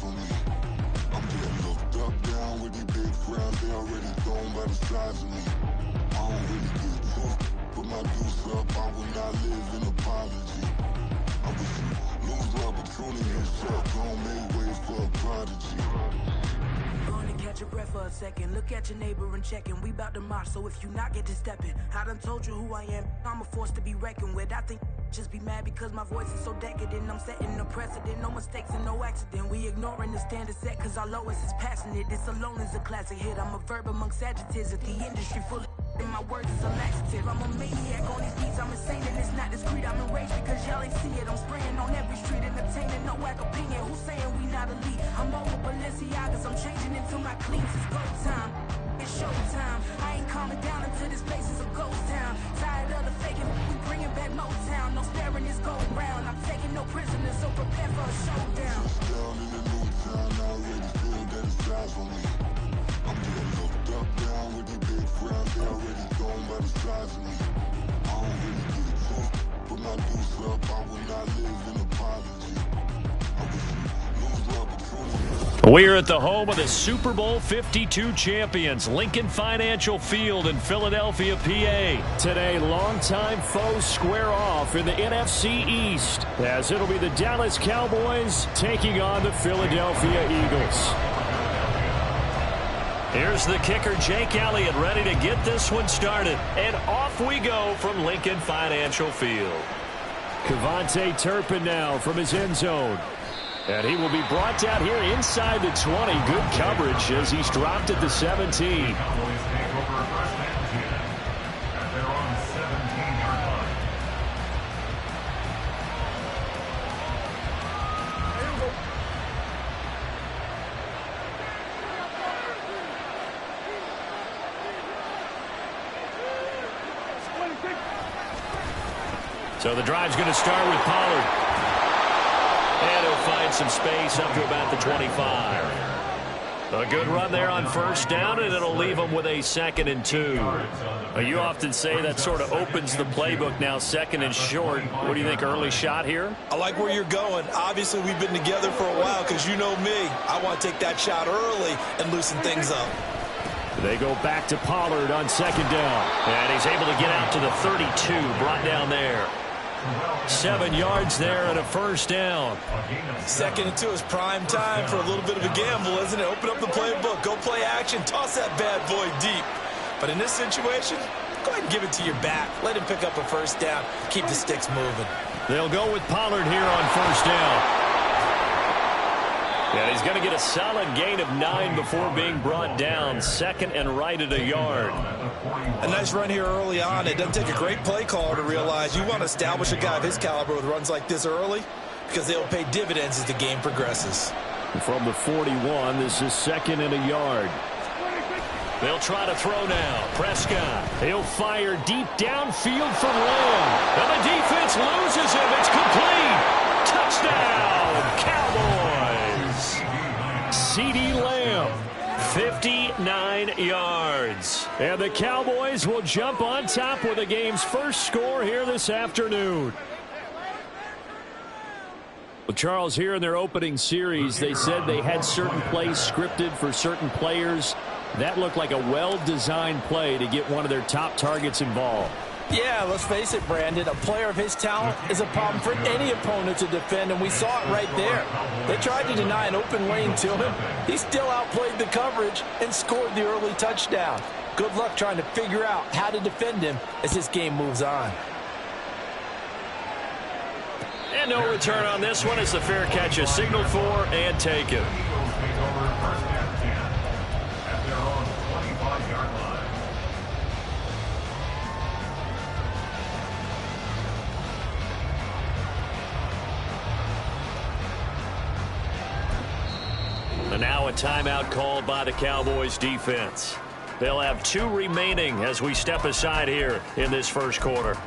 eyes on me. I'm getting looked up, down with these big crowds. They already thrown by the size of me. I don't really get took, but my deuce up. I will not live in apology. I wish you lose the opportunity and shut. Don't make way for a prodigy. Catch your breath for a second. Look at your neighbor and checking. We bout to march, so if you not get to stepping, I done told you who I am. I'm a force to be reckoned with. I think just be mad because my voice is so decadent. I'm setting a precedent. No mistakes and no accident. We ignoring the standard set because our lowest is passionate. This alone is a classic hit. I'm a verb amongst adjectives. If the industry full of and my words is a laxative. I'm a maniac on these beats. I'm insane and it's not discreet. I'm enraged because y'all ain't see it. I'm spraying on every street, entertaining no whack opinion. Who's saying we not elite? I'm over Balenciagas. I'm changing into my cleats. It's go time. It's show time. I ain't calming down until this place is a ghost town. Tired of the faking. We bringing back Motown. No staring this gold round. I'm taking no prisoners, so prepare for a showdown. Just down in the new town. I already feel that it's eyes on me. I'm getting looked up, down with these big crowds. They already thrown by the size of me. I don't really get took, but my deuce up. I will not live in apology. I wish you lose the opportunity. We're at the home of the Super Bowl 52 champions, Lincoln Financial Field in Philadelphia, PA. Today, longtime foes square off in the NFC East, as it'll be the Dallas Cowboys taking on the Philadelphia Eagles. Here's the kicker, Jake Elliott, ready to get this one started. And off we go from Lincoln Financial Field. Kevontae Turpin now from his end zone. And he will be brought down here inside the 20. Good coverage as he's dropped at the 17. So the drive's going to start with Pollard. And he'll find some space up to about the 25. A good run there on first down, and it'll leave him with a 2nd and 2. You often say that sort of opens the playbook now, 2nd and short. What do you think, early shot here? I like where you're going. Obviously, we've been together for a while because you know me. I want to take that shot early and loosen things up. They go back to Pollard on 2nd down. And he's able to get out to the 32, brought down there. 7 yards there and a first down. 2nd and 2 is prime time for a little bit of a gamble, isn't it? Open up the playbook, go play action, toss that bad boy deep. But in this situation, go ahead and give it to your back. Let him pick up a first down. Keep the sticks moving. They'll go with Pollard here on first down. And he's going to get a solid gain of 9 before being brought down. 2nd and right at a yard. A nice run here early on. It doesn't take a great play caller to realize you want to establish a guy of his caliber with runs like this early because they'll pay dividends as the game progresses. From the 41, this is 2nd and a yard. They'll try to throw now. Prescott. He'll fire deep downfield from Lamb. And the defense loses him. It's complete. Touchdown, Cowboys. CeeDee Lamb, 59 yards. And the Cowboys will jump on top with the game's first score here this afternoon. Well, Charles, here in their opening series, they said they had certain plays scripted for certain players. That looked like a well-designed play to get one of their top targets involved. Yeah, let's face it, Brandon. A player of his talent is a problem for any opponent to defend, and we saw it right there. They tried to deny an open lane to him. He still outplayed the coverage and scored the early touchdown. Good luck trying to figure out how to defend him as this game moves on. And no return on this one as the fair catch is signaled for and taken. And now a timeout called by the Cowboys defense. They'll have 2 remaining as we step aside here in this first quarter.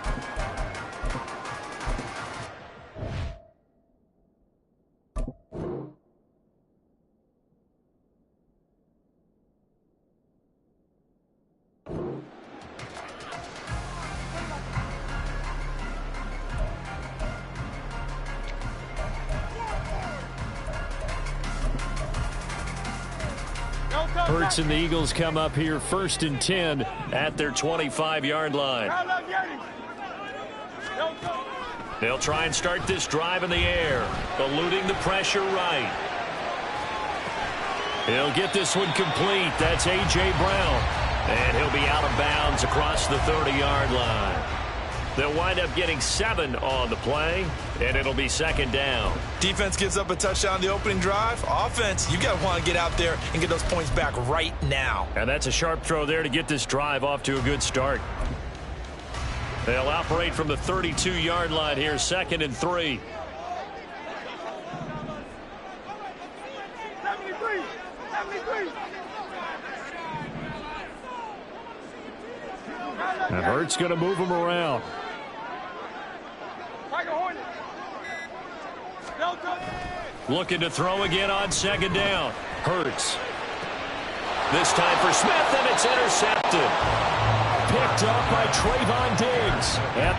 Hurts and the Eagles come up here 1st and 10 at their 25-yard line. They'll try and start this drive in the air, eluding the pressure right. He'll get this one complete. That's A.J. Brown. And he'll be out of bounds across the 30-yard line. They'll wind up getting 7 on the play, and it'll be 2nd down. Defense gives up a touchdown the opening drive. Offense, you got to want to get out there and get those points back right now. And that's a sharp throw there to get this drive off to a good start. They'll operate from the 32-yard line here, 2nd and 3. And Hurts going to move him around. Looking to throw again on 2nd down. Hurts. This time for Smith, and it's intercepted. Picked up by Trayvon Diggs. Yep.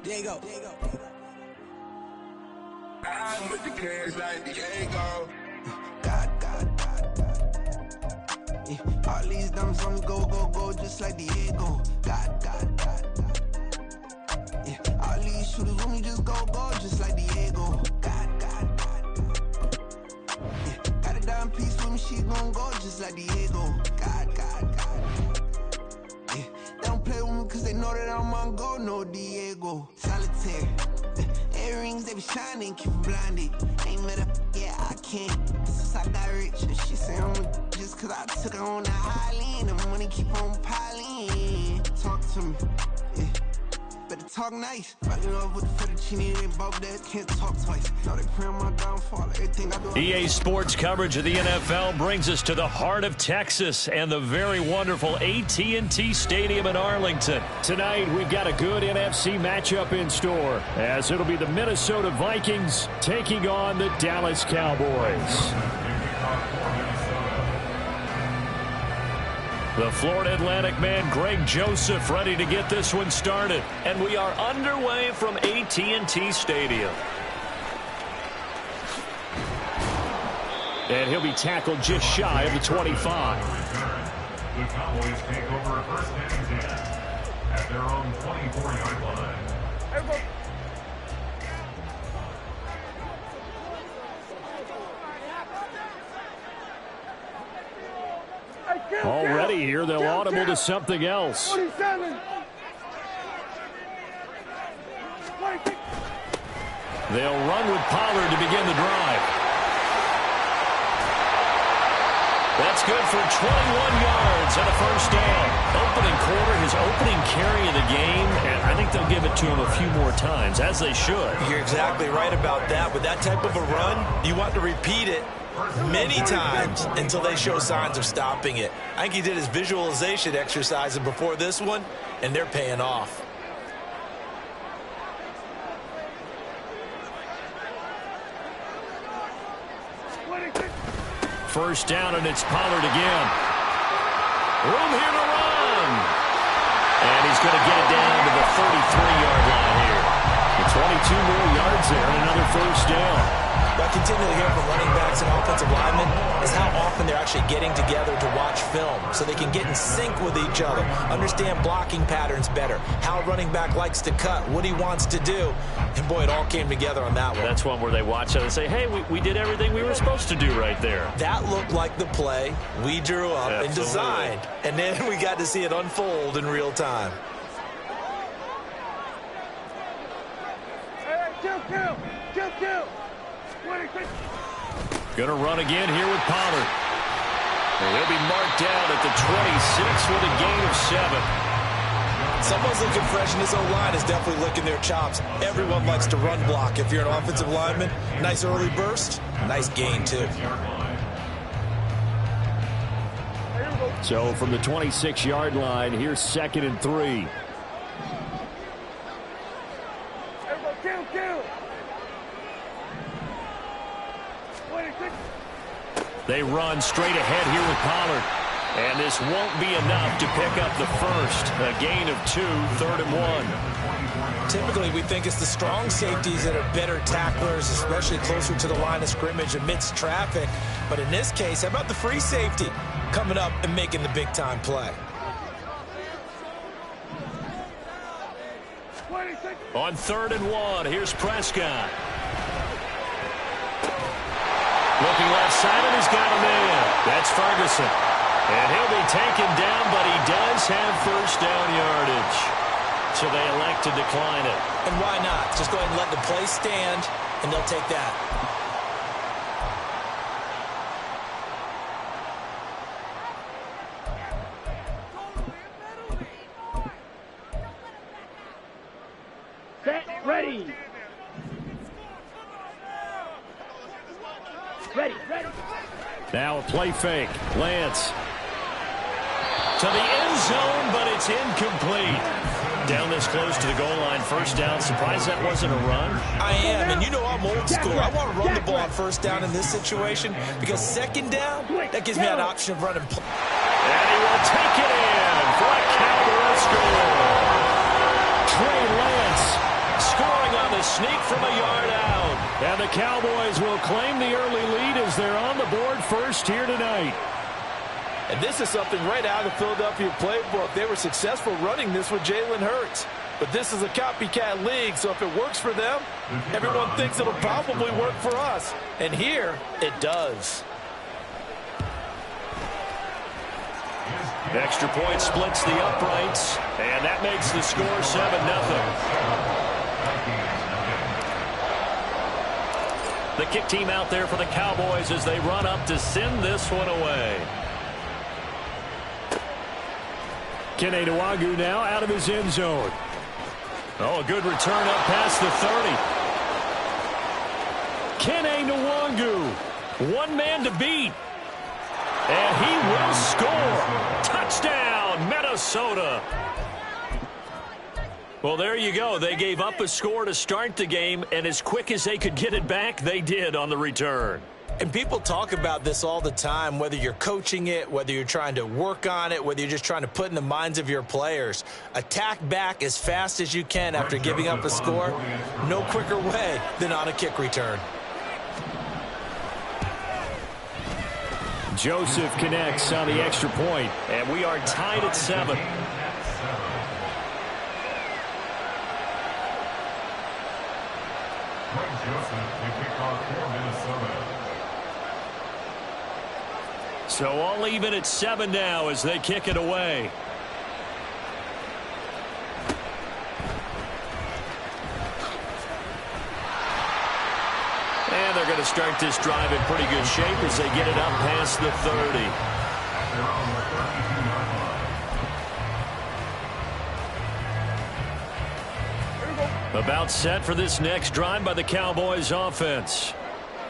There you go. I'm with the cash like Diego. God. Yeah. All these dumb songs go, just like Diego. God. Yeah. All these shooters when we just go, just like Diego. God. Yeah. Got a dime piece with me, she gon' go just like Diego. God. Yeah. They don't play with me cause they know that I'm on go, no Diego. Solitaire. Earrings, they be shining, keep blinded. Ain't met up, yeah, I can't. Since I got rich, and she say I'm just cause I took her on the island. The money keep on piling. Talk to me, yeah. Better talk nice. Fucking up with the fettuccine, ain't both that, can't talk twice. Now they pray on my downfall, everything I do. EA Sports coverage of the NFL brings us to the heart of Texas and the very wonderful AT&T Stadium in Arlington. Tonight, we've got a good NFC matchup in store, as it'll be the Minnesota Vikings taking on the Dallas Cowboys. The Florida Atlantic man, Greg Joseph, ready to get this one started. And we are underway from AT&T Stadium. And he'll be tackled just shy of the 25. The Cowboys take over 1st and 10 at their own 24-yard line. Already here, they'll audible to something else. They'll run with Pollard to begin the drive. That's good for 21 yards and a 1st down. Opening quarter, his opening carry of the game, and I think they'll give it to him a few more times, as they should. You're exactly right about that. With that type of a run, you want to repeat it many times until they show signs of stopping it. I think he did his visualization exercise before this one, and they're paying off. First down, and it's Pollard again. Room here to run. And he's going to get it down to the 33-yard line here. The 22 more yards there and another 1st down. What I continually hear from running backs and offensive linemen is how often they're actually getting together to watch film so they can get in sync with each other, understand blocking patterns better, how a running back likes to cut, what he wants to do. And, boy, it all came together on that one. That's one where they watch it and say, hey, we did everything we were supposed to do right there. That looked like the play we drew up and designed, and then we got to see it unfold in real time. Kill. Going to run again here with Pollard. And he'll be marked down at the 26 with a gain of 7. Someone's looking fresh, and this O-line is definitely licking their chops. Everyone likes to run block. If you're an offensive lineman, nice early burst, nice gain, too. So from the 26-yard line, here's 2nd and 3. They run straight ahead here with Pollard. And this won't be enough to pick up the first. A gain of 2, 3rd and 1. Typically, we think it's the strong safeties that are better tacklers, especially closer to the line of scrimmage amidst traffic. But in this case, how about the free safety coming up and making the big-time play? On 3rd and 1, here's Prescott. Looking left side, and he's got a man. That's Ferguson. And he'll be taken down, but he does have first down yardage. So they elect to decline it. And why not? Just go ahead and let the play stand, and they'll take that. Set, ready. Ready. Now a play fake. Lance. To the end zone, but it's incomplete. Down this close to the goal line, first down. Surprised that wasn't a run? I am, and you know I'm old school. I want to run the ball on first down in this situation because second down, that gives me an option of running. And he will take it in for a Cowboy score. Trey Lance scoring on the sneak from a yard out. And the Cowboys will claim the early lead as they're on the board first here tonight. And this is something right out of the Philadelphia playbook. They were successful running this with Jalen Hurts. But this is a copycat league, so if it works for them, everyone thinks it'll probably work for us. And here, it does. Extra point splits the uprights, and that makes the score 7-0. The kick team out there for the Cowboys as they run up to send this one away. Kene Nwagu now out of his end zone. Oh, a good return up past the 30. Kene Nwagu, one man to beat. And he will score. Touchdown, Minnesota. Well, there you go. They gave up a score to start the game, and as quick as they could get it back, they did on the return. And people talk about this all the time, whether you're coaching it, whether you're trying to work on it, whether you're just trying to put in the minds of your players. Attack back as fast as you can after giving up a score. No quicker way than on a kick return. Joseph connects on the extra point, and we are tied at 7. So all even at 7 now as they kick it away. And they're going to start this drive in pretty good shape as they get it up past the 30. About set for this next drive by the Cowboys offense.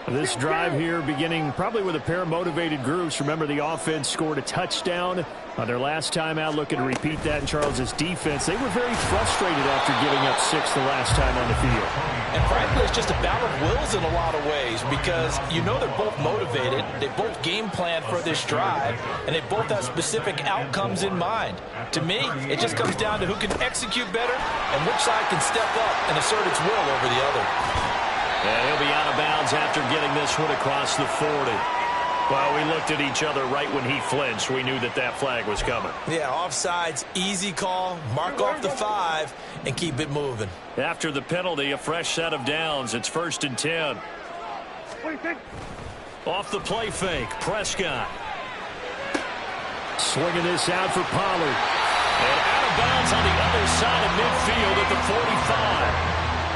This drive here beginning probably with a pair of motivated groups. Remember, the offense scored a touchdown on their last time out, looking to repeat that in Charles's defense. They were very frustrated after giving up 6 the last time on the field. And frankly, it's just a battle of wills in a lot of ways because you know they're both motivated, they both game plan for this drive, and they both have specific outcomes in mind. To me, it just comes down to who can execute better and which side can step up and assert its will over the other. And he'll be out of bounds after getting this one across the 40. Well, we looked at each other right when he flinched. We knew that that flag was coming. Yeah, offsides, easy call, mark off the 5, and keep it moving. After the penalty, a fresh set of downs. It's 1st and 10. Off the play fake, Prescott. Swinging this out for Pollard. And out of bounds on the other side of midfield at the 45.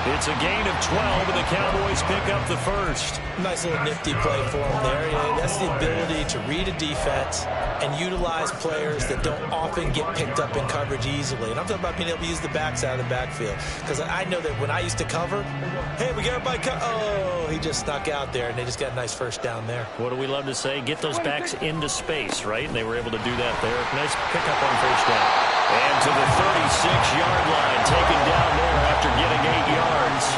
It's a gain of 12, and the Cowboys pick up the first. Nice little nifty play for him there. That's the ability to read a defense and utilize players that don't often get picked up in coverage easily. And I'm talking about being able to use the backside of the backfield. Because I know that when I used to cover, hey, we got everybody oh, he just snuck out there, and they just got a nice first down there. What do we love to say? Get those backs into space, right? And they were able to do that there. Nice pickup on first down. And to the 36-yard line, taken down there after getting 8 yards.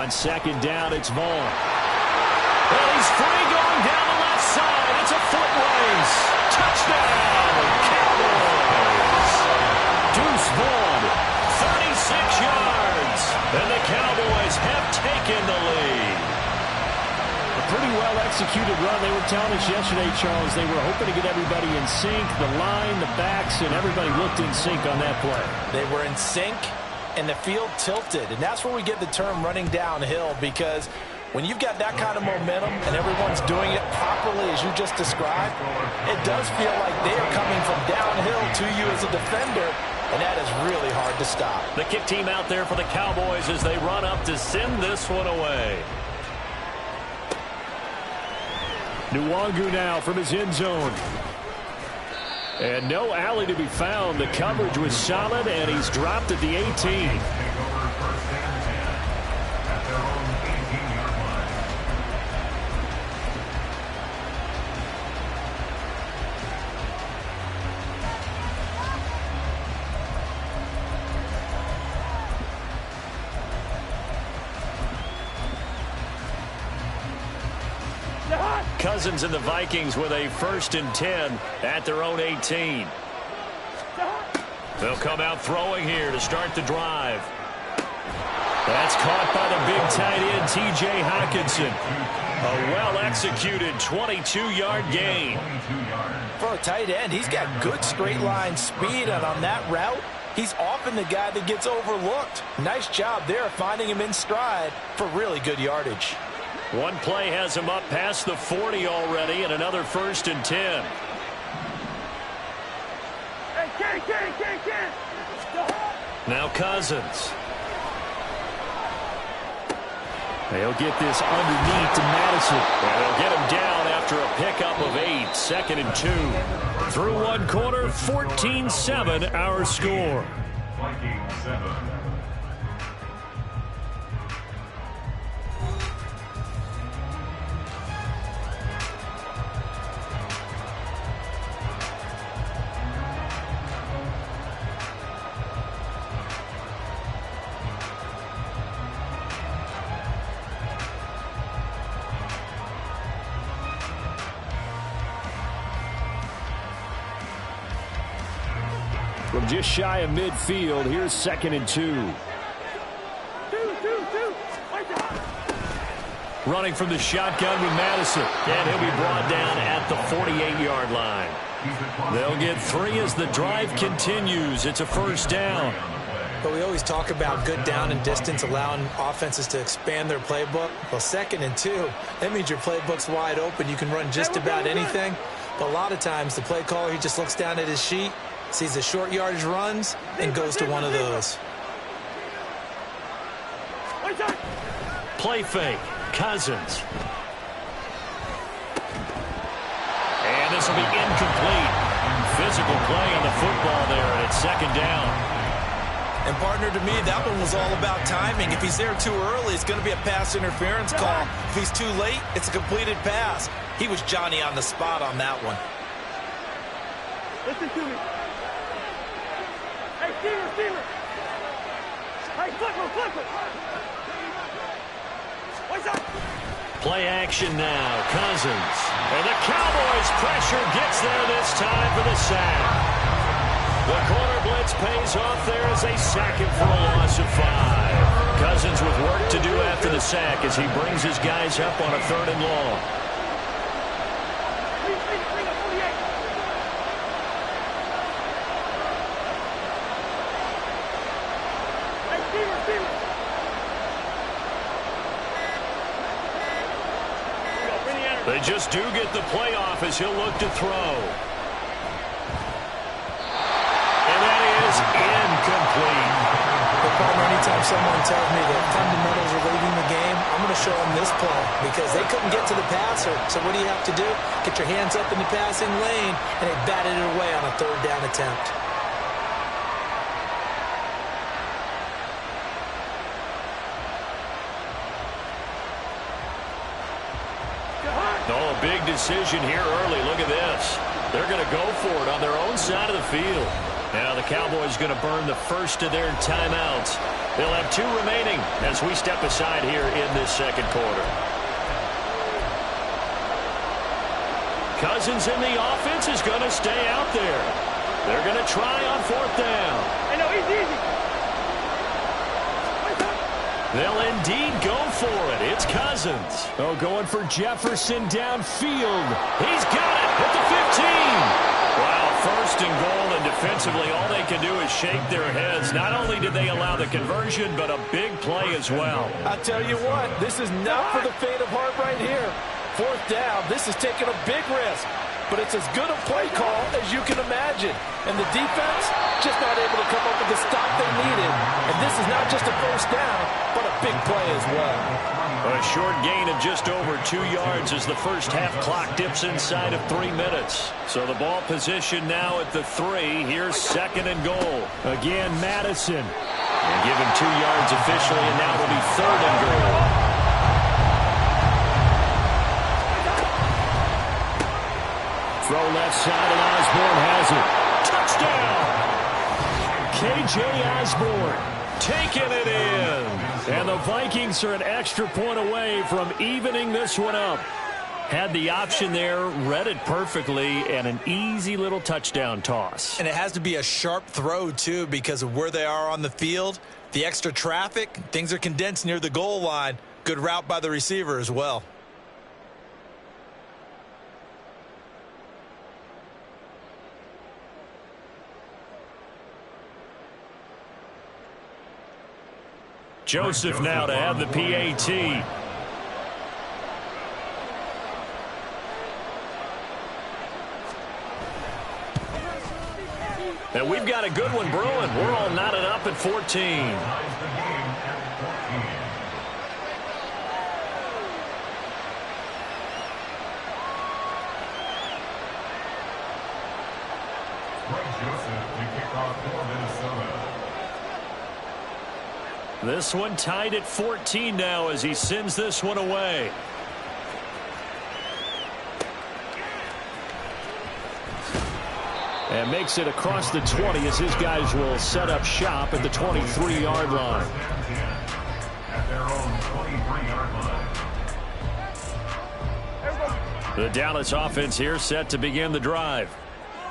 On second down, it's Vaughn. Well, he's free going down the left side. It's a foot race. Touchdown, Cowboys. Deuce Vaughn, 36 yards. And the Cowboys have taken the lead. A pretty well-executed run. They were telling us yesterday, Charles, they were hoping to get everybody in sync. The line, the backs, and everybody looked in sync on that play. They were in sync, and the field tilted. And that's where we get the term running downhill, because when you've got that kind of momentum and everyone's doing it properly as you just described, it does feel like they are coming from downhill to you as a defender, and that is really hard to stop. The kick team out there for the Cowboys as they run up to send this one away. Nwangu now from his end zone. And no alley to be found. The coverage was solid, and he's dropped at the 18. Cousins and the Vikings with a 1st and 10 at their own 18. They'll come out throwing here to start the drive. That's caught by the big tight end, T.J. Hockenson. A well-executed 22-yard gain. For a tight end, he's got good straight-line speed, and on that route, he's often the guy that gets overlooked. Nice job there finding him in stride for really good yardage. One play has him up past the 40 already, and another 1st and 10. Now Cousins. They'll get this underneath to Madison. And they'll get him down after a pickup of 8, 2nd and 2. Through one quarter, 14-7 our score. Vikings 7. From just shy of midfield, here's 2nd and 2. Running from the shotgun with Madison. And he'll be brought down at the 48-yard line. They'll get 3 as the drive continues. It's a 1st down. But we always talk about good down and distance, allowing offenses to expand their playbook. Well, 2nd and 2, that means your playbook's wide open. You can run just about anything. But a lot of times, the play caller, he just looks down at his sheet, sees the short yardage runs, and goes to one of those. Play fake. Cousins. And this will be incomplete. Physical play on the football there, and it's 2nd down. And partner, to me, that one was all about timing. If he's there too early, it's going to be a pass interference call. If he's too late, it's a completed pass. He was Johnny on the spot on that one. Listen to me. Hey, receiver. Hey, flip it. What's up? Play action now. Cousins. And the Cowboys' pressure gets there this time for the sack. The corner blitz pays off there as they sack him for a loss of 5. Cousins with work to do after the sack as he brings his guys up on a 3rd and long. They just do get the play off as he'll look to throw. And that is incomplete. But partner, anytime someone tells me that fundamentals are leading the game, I'm going to show them this play because they couldn't get to the passer. So what do you have to do? Get your hands up in the passing lane, and they batted it away on a 3rd down attempt. Big decision here early. Look at this. They're going to go for it on their own side of the field. Now the Cowboys going to burn the first of their timeouts. They'll have 2 remaining as we step aside here in this second quarter. Cousins in the offense is going to stay out there. They're going to try on 4th down. Hey, no, easy. They'll indeed go for it. It's Cousins. Oh, going for Jefferson downfield. He's got it at the 15. Wow, 1st and goal, and defensively all they can do is shake their heads. Not only did they allow the conversion, but a big play as well. I tell you what, this is not for the faint of heart right here. 4th down, this is taking a big risk. But it's as good a play call as you can imagine. And the defense just not able to come up with the stop they needed. And this is not just a 1st down, but a big play as well. A short gain of just over 2 yards as the first half clock dips inside of 3 minutes. So the ball position now at the 3. Here's 2nd and goal. Again, Madison. And give him 2 yards officially, and now it'll be 3rd and goal. Throw left side, and Osborne has it. Touchdown! K.J. Osborne taking it in. And the Vikings are an extra point away from evening this one up. Had the option there, read it perfectly, and an easy little touchdown toss. And it has to be a sharp throw, too, because of where they are on the field. The extra traffic, things are condensed near the goal line. Good route by the receiver as well. Joseph now to have the PAT. And we've got a good one brewing. We're all knotted up at 14. This one tied at 14 now as he sends this one away. And makes it across the 20 as his guys will set up shop at the 23-yard line. At their own 23-yard line. The Dallas offense here set to begin the drive.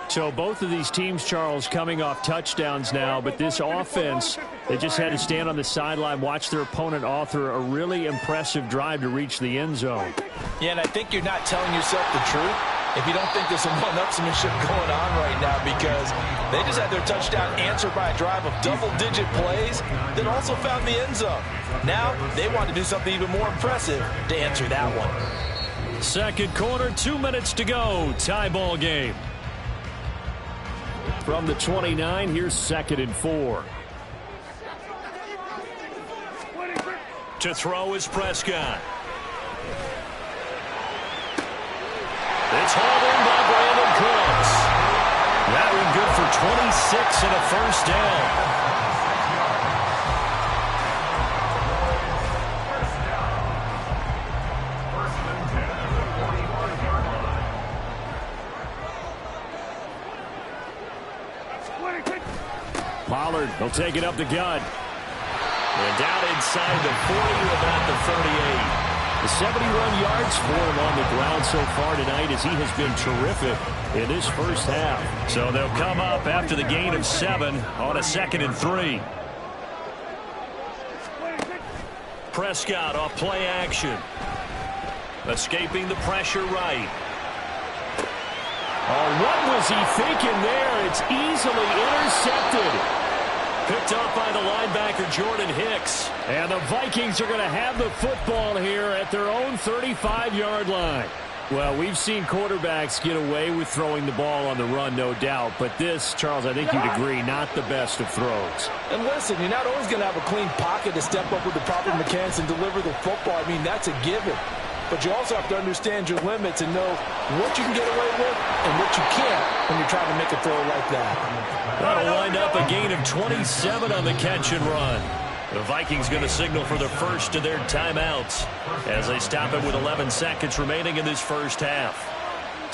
So both of these teams, Charles, coming off touchdowns now, but this offense, they just had to stand on the sideline, watch their opponent author a really impressive drive to reach the end zone. Yeah, and I think you're not telling yourself the truth if you don't think there's some one-upsmanship going on right now, because they just had their touchdown answered by a drive of double-digit plays that also found the end zone. Now they want to do something even more impressive to answer that one. Second quarter, 2 minutes to go. Tie ball game. From the 29, here's 2nd and 4. To throw is Prescott. It's hauled in by Brandon Cooks. That one good for 26 and a first down. Pollard will take it up the gut. And down inside the 40 to about the 38. The 71 yards for him on the ground so far tonight as he has been terrific in this first half. So they'll come up after the gain of 7 on a 2nd and 3. Prescott off play action. Escaping the pressure right. Oh, what was he thinking there? It's easily intercepted. Picked up by the linebacker, Jordan Hicks. And the Vikings are going to have the football here at their own 35-yard line. Well, we've seen quarterbacks get away with throwing the ball on the run, no doubt. But this, Charles, I think you'd agree, not the best of throws. And listen, you're not always going to have a clean pocket to step up with the proper mechanics and deliver the football. I mean, that's a given. But you also have to understand your limits and know what you can get away with and what you can't when you're trying to make a throw like that. That'll wind up a gain of 27 on the catch and run. The Vikings going to signal for the first of their timeouts as they stop it with 11 seconds remaining in this first half.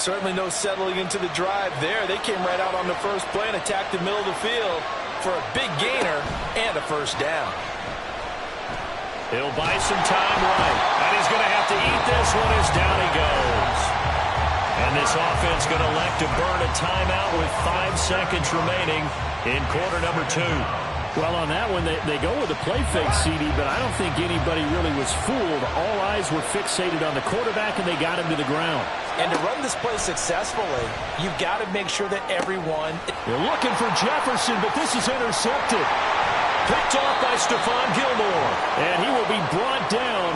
Certainly no settling into the drive there. They came right out on the first play and attacked the middle of the field for a big gainer and a first down. He'll buy some time right. And he's going to have to eat this one as down he goes. And this offense going to elect to burn a timeout with 5 seconds remaining in quarter number 2. Well, on that one, they go with a play fake, CD, but I don't think anybody really was fooled. All eyes were fixated on the quarterback, and they got him to the ground. And to run this play successfully, you've got to make sure that everyone... They're looking for Jefferson, but this is intercepted. Picked off by Stephon Gilmore. And he will be brought down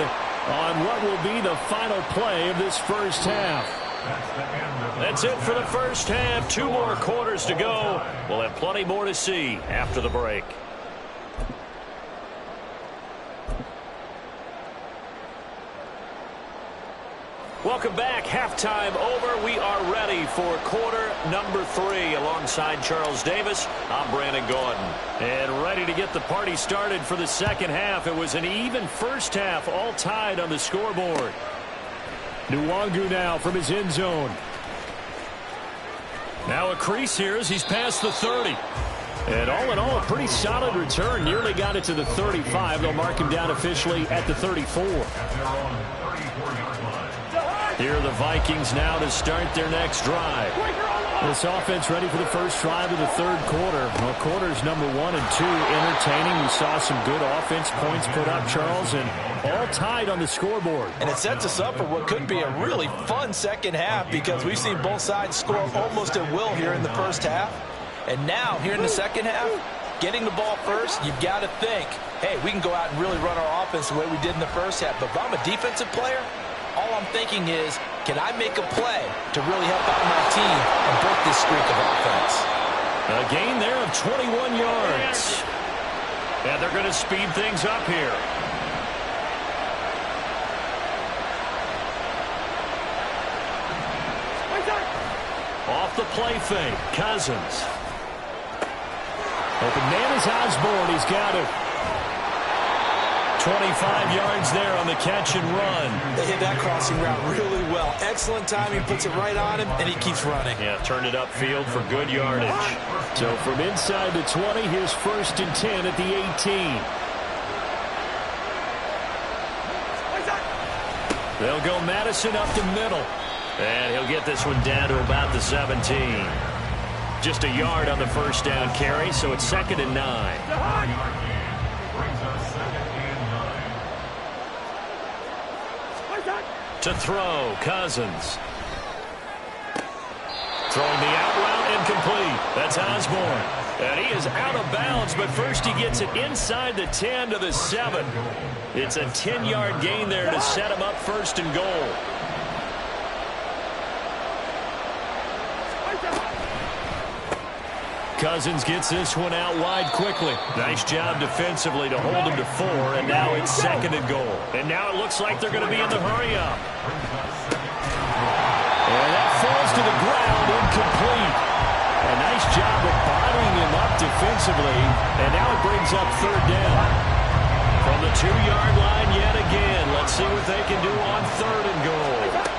on what will be the final play of this first half. That's it for the first half. 2 more quarters to go. We'll have plenty more to see after the break. Welcome back. Halftime over. We are ready for quarter number 3. Alongside Charles Davis, I'm Brandon Gordon. And ready to get the party started for the second half. It was an even first half, all tied on the scoreboard. Nwangu now from his end zone. Now a crease here as he's past the 30. And all in all, a pretty solid return. Nearly got it to the 35. They'll mark him down officially at the 34. Here are the Vikings now to start their next drive. This offense ready for the first drive of the third quarter. Well, quarters number 1 and 2 entertaining. We saw some good offense points put up, Charles, and all tied on the scoreboard. And it sets us up for what could be a really fun second half because we've seen both sides score almost at will here in the first half. And now, here in the second half, getting the ball first, you've got to think, hey, we can go out and really run our offense the way we did in the first half. But if I'm a defensive player, all I'm thinking is, can I make a play to really help out my team and break this streak of offense? A gain there of 21 yards. And they're going to speed things up here. Off the play fake, Cousins. Open man is Osborne. He's got it. 25 yards there on the catch and run. They hit that crossing route really well. Excellent timing, puts it right on him, and he keeps running. Yeah, turned it upfield for good yardage. So from inside the 20, here's 1st and 10 at the 18. They'll go Madison up the middle. And he'll get this one down to about the 17. Just a yard on the first down carry, so it's 2nd and 9. To throw, Cousins. Throwing the out route incomplete. That's Osborne. And he is out of bounds, but first he gets it inside the 10 to the 7. It's a 10-yard gain there to set him up 1st and goal. Cousins gets this one out wide quickly. Nice job defensively to hold him to 4, and now it's 2nd and goal. And now it looks like they're going to be in the hurry-up. And that falls to the ground, incomplete. A nice job of bottling him up defensively, and now it brings up 3rd down. From the 2-yard line yet again. Let's see what they can do on 3rd and goal.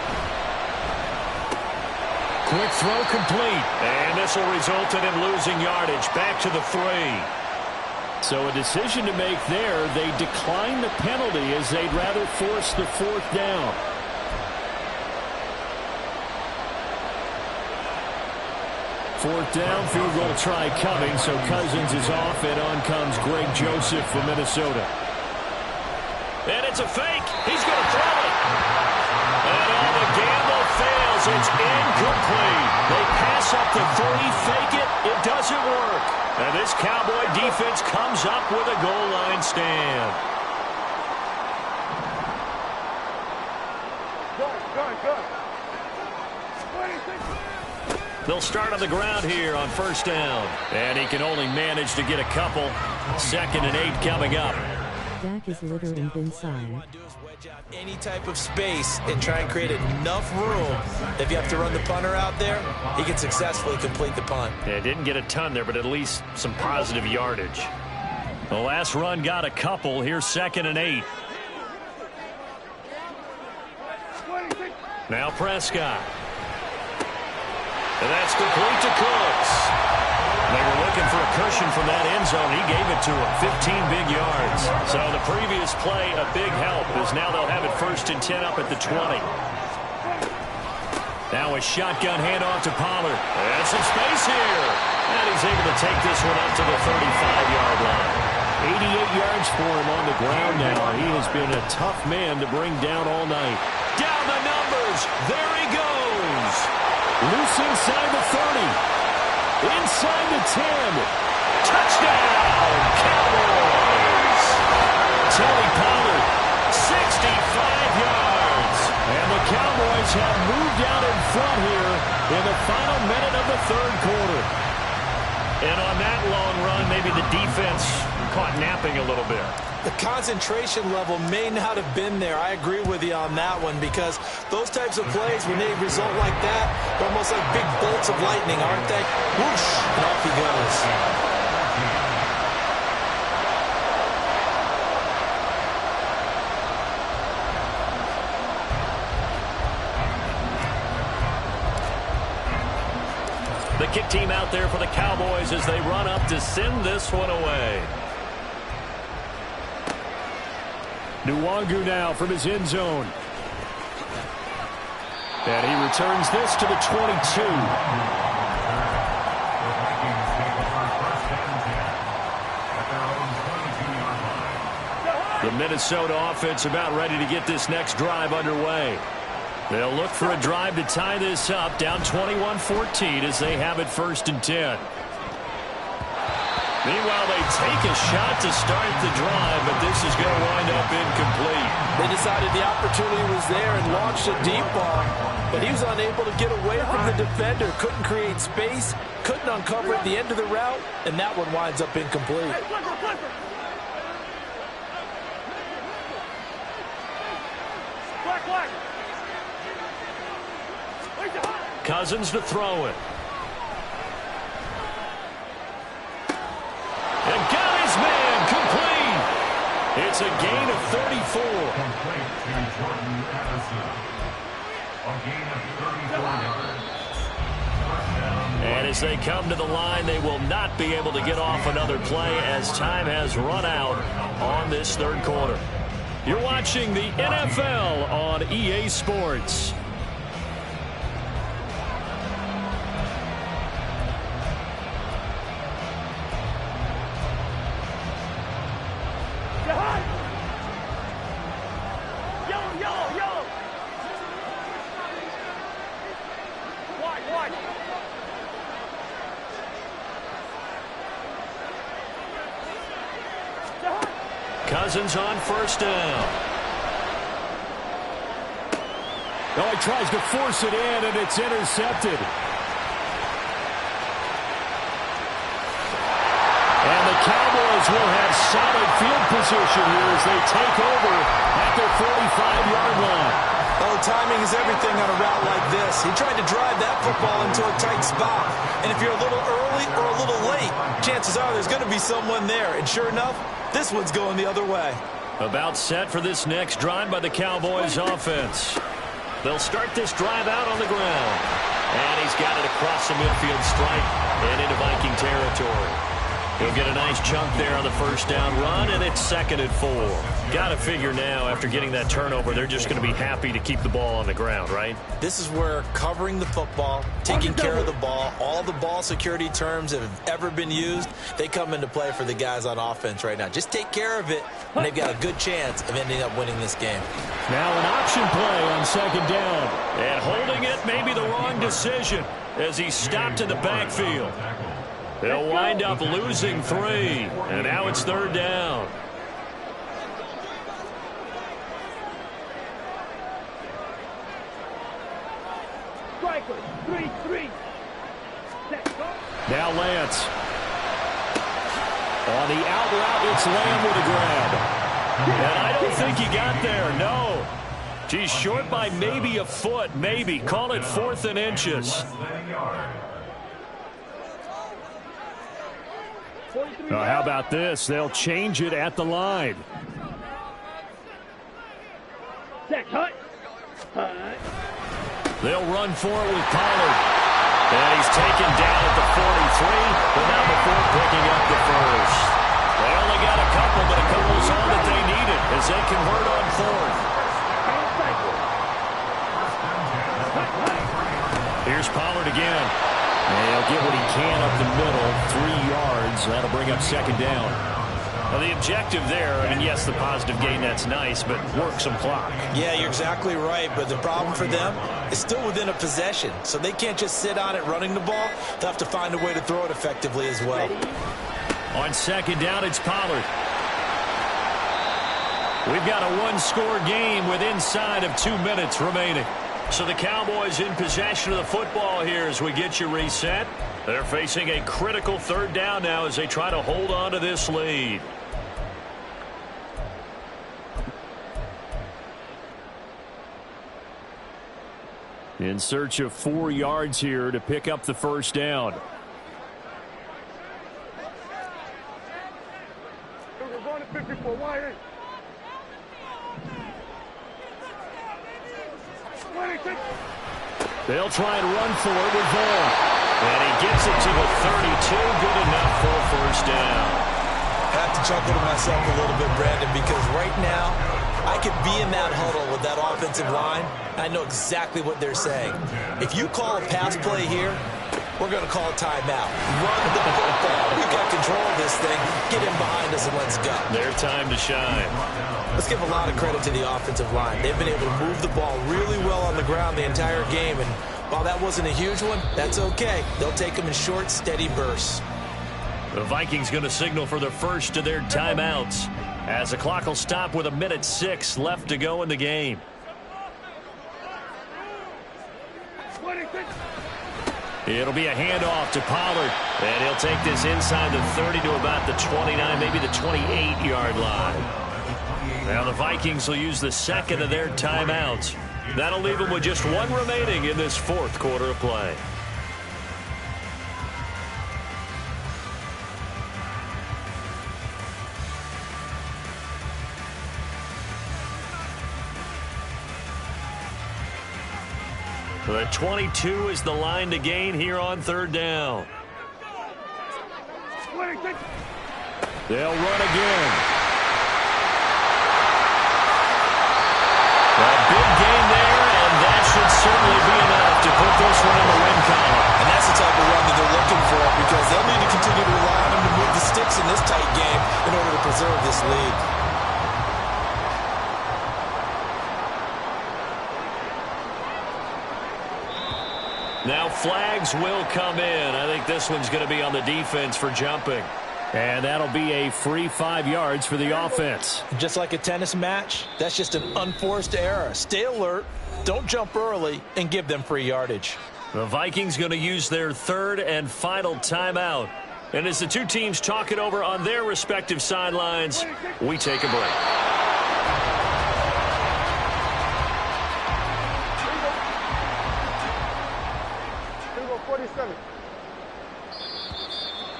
Quick throw complete. And this will result in him losing yardage. Back to the 3. So a decision to make there. They decline the penalty as they'd rather force the 4th down. Fourth down, field goal try coming. So Cousins is off, and on comes Greg Joseph from Minnesota. And it's a fake. He's going to throw it. And all the gamble fails. It's incomplete. They pass up the 3, fake it. It doesn't work. And this Cowboy defense comes up with a goal line stand. Good. They'll start on the ground here on 1st down. And he can only manage to get a couple. 2nd and 8 coming up. Dak is littering inside. Any type of space and try and create enough room. If you have to run the punter out there, he can successfully complete the punt. Yeah, didn't get a ton there, but at least some positive yardage. The last run got a couple. Here's 2nd and 8. Now Prescott. And that's complete to Cooks. They were looking for a cushion from that end zone. He gave it to him, 15 big yards. So the previous play, a big help, as now they'll have it 1st and 10 up at the 20. Now a shotgun handoff to Pollard. And some space here. And he's able to take this one up to the 35-yard line. 88 yards for him on the ground now. He has been a tough man to bring down all night. Down the numbers. There he goes. Loose inside the 30. Inside the 10. Touchdown, Cowboys. Tony Pollard, 65 yards. And the Cowboys have moved out in front here in the final minute of the 3rd quarter. And on that long run, maybe the defense caught napping a little bit. The concentration level may not have been there. I agree with you on that one, because those types of plays, when they result like that, they're almost like big bolts of lightning, aren't they? Whoosh, and off he goes. The kick team out there for the Cowboys as they run up to send this one away. Nwangu now from his end zone. And he returns this to the 22. The Minnesota offense about ready to get this next drive underway. They'll look for a drive to tie this up, down 21-14 as they have it 1st and 10. Meanwhile, they take a shot to start the drive, but this is going to wind up incomplete. They decided the opportunity was there and launched a deep ball, but he was unable to get away from the defender, couldn't create space, couldn't uncover at the end of the route, and that one winds up incomplete. Cousins to throw it. And got his man complete. It's a gain of 34. Complete to Jordan Addison. A gain of 34 yards. And as they come to the line, they will not be able to get off another play as time has run out on this 3rd quarter. You're watching the NFL on EA Sports. Cousins on 1st down. Oh, he tries to force it in, and it's intercepted. And the Cowboys will have solid field position here as they take over at their 45-yard line. Oh, timing is everything on a route like this. He tried to drive that football into a tight spot. And if you're a little early or a little late, chances are there's going to be someone there. And sure enough, this one's going the other way. About set for this next drive by the Cowboys offense. They'll start this drive out on the ground. And he's got it across the midfield stripe and into Viking territory. He'll get a nice chunk there on the 1st down run, and it's 2nd and 4. Got to figure now, after getting that turnover, they're just going to be happy to keep the ball on the ground, right? This is where covering the football, taking care of the ball, all the ball security terms that have ever been used, they come into play for the guys on offense right now. Just take care of it, and they've got a good chance of ending up winning this game. Now an option play on 2nd down. And holding it may be the wrong decision as he stopped in the backfield. They'll wind up losing 3, and now it's 3rd down. Striker, 3-3. Now Lance. On the out route, it's Lamb with a grab. And I don't think he got there, no. He's short by maybe a foot, maybe. Call it 4th and inches. How about this? They'll change it at the line. Set, hut. They'll run for it with Pollard. And he's taken down at the 43, but not before picking up the first. They only got a couple, but a couple was all that they needed as they convert on fourth. Here's Pollard again. And he'll get what he can up the middle, 3 yards. That'll bring up second down. Now, the objective there, I mean, yes, the positive gain, that's nice, but work some clock. Yeah, you're exactly right, but the problem for them is still within a possession, so they can't just sit on it running the ball. They'll have to find a way to throw it effectively as well. On second down, it's Pollard. We've got a one-score game with inside of 2 minutes remaining. So the Cowboys in possession of the football here as we get you reset. They're facing a critical third down now as they try to hold on to this lead. In search of 4 yards here to pick up the first down. We're going to 54 wide. 26. They'll try and run for it with Vaughn. And he gets it to the 32. Good enough for a first down. I have to chuckle to myself a little bit, Brandon, because right now I could be in that huddle with that offensive line. I know exactly what they're saying. If you call a pass play here, we're going to call a timeout. Run the football. We've got control of this thing. Get in behind us and let's go. Their time to shine. Let's give a lot of credit to the offensive line. They've been able to move the ball really well on the ground the entire game. And while that wasn't a huge one, that's okay. They'll take them in short, steady bursts. The Vikings going to signal for the first of their timeouts as the clock will stop with 1:06 left to go in the game. 26. It'll be a handoff to Pollard, and he'll take this inside the 30 to about the 29, maybe the 28-yard line. Now the Vikings will use the second of their timeouts. That'll leave them with just one remaining in this fourth quarter of play. The 22 is the line to gain here on third down. 26. They'll run again. A big gain there, and that should certainly be enough to put this one in the win column. And that's the type of run that they're looking for because they'll need to continue to rely on them to move the sticks in this tight game in order to preserve this lead. Now flags will come in. I think this one's going to be on the defense for jumping. And that'll be a free 5 yards for the offense. Just like a tennis match, that's just an unforced error. Stay alert, don't jump early, and give them free yardage. The Vikings going to use their third and final timeout. And as the two teams talk it over on their respective sidelines, we take a break.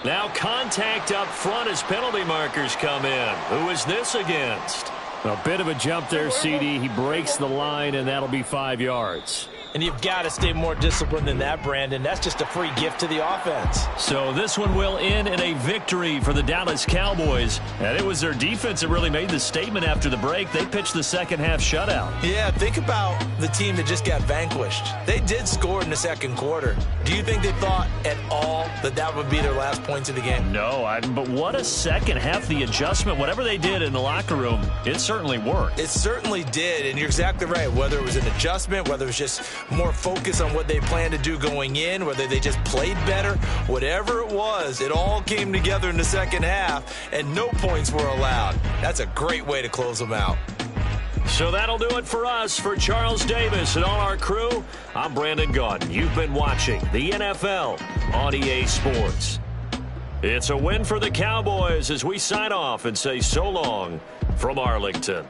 Now contact up front as penalty markers come in. Who is this against? A bit of a jump there, CD. He breaks the line, and that'll be 5 yards. And you've got to stay more disciplined than that, Brandon. That's just a free gift to the offense. So this one will end in a victory for the Dallas Cowboys. And it was their defense that really made the statement after the break. They pitched the second half shutout. Yeah, think about the team that just got vanquished. They did score in the second quarter. Do you think they thought at all that that would be their last points of the game? No, but what a second half. The adjustment, whatever they did in the locker room, it certainly worked. It certainly did, and you're exactly right. Whether it was an adjustment, whether it was just more focus on what they planned to do going in, whether they just played better, whatever it was, it all came together in the second half, and no points were allowed. That's a great way to close them out. So that'll do it for us. For Charles Davis and all our crew, I'm Brandon Gaudin. You've been watching the NFL on EA Sports. It's a win for the Cowboys as we sign off and say so long from Arlington.